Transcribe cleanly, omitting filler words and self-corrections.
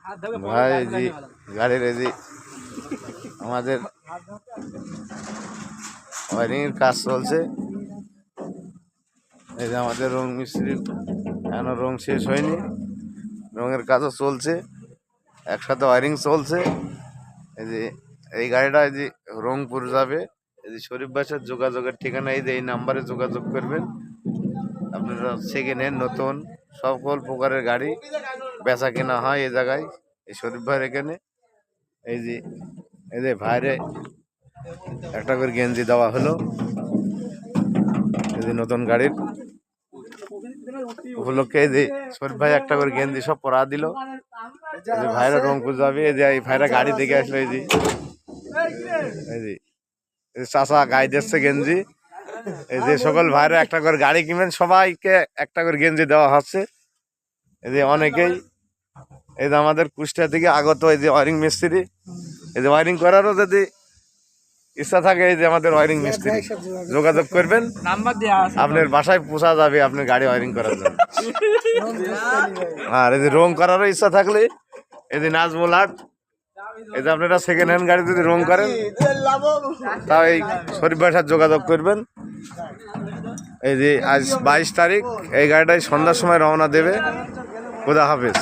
ভাই জি গাড়ির এই যে আমাদের ওয়ারিংয়ের কাজ চলছে। এই যে আমাদের রং মিস্ত্রির এখনো রং শেষ হয়নি, রঙের কাজও চলছে, একসাথে ওয়ারিং চলছে। এই যে এই গাড়িটা এই যে রংপুর যাবে। এই যে শরীফ বাসার যোগাযোগের ঠিকানা এই যে এই নাম্বারে যোগাযোগ করবেন। আপনারা সেকেন্ড হ্যান্ড নতুন সকল প্রকারের গাড়ি বেচা কেনা হয় এই জায়গায়, এই শরীফ ভাইয়ের এখানে। এই যে ভাইরে একটা করে গেঞ্জি দেওয়া হলো, এই যে নতুন গাড়ির উপলক্ষে এই যে শরীফ ভাই একটা করে গেঞ্জি সব পরা দিল। এই যে ভাইরা রংপুর যাবে, এই যে এই ভাইরা গাড়ি দেখে আসলো। এই যে চাচা গায়ে দিচ্ছে গেঞ্জি। এই যে সকল ভাইরা একটা করে গাড়ি কিনবেন, সবাইকে একটা করে গেঞ্জি দেওয়া হচ্ছে। এই যে অনেকেই এই যে আমাদের কুষ্টিয়া থেকে আগত এই যে ওয়ারিং মিস্ত্রি, এই যে ওয়ারিং করারও যদি ইচ্ছা থাকে এই যে আমাদের ওয়ারিং মিস্ত্রি যোগাযোগ করবেন, আপনার বাসায় পৌঁছা যাবে আপনার গাড়ি ওয়ারিং করার জন্য। আর এই যে রং করারও ইচ্ছা থাকলে এই যে নাজমুল হাট, এই যে আপনারা সেকেন্ড হ্যান্ড গাড়ি যদি রং করেন তাও এই শরীফ ভাইয়ের সাথে যোগাযোগ করবেন। এই যে আজ 22 তারিখ, এই গাড়িটাই সন্ধ্যার সময় রওনা দেবে। খোদা হাফেজ।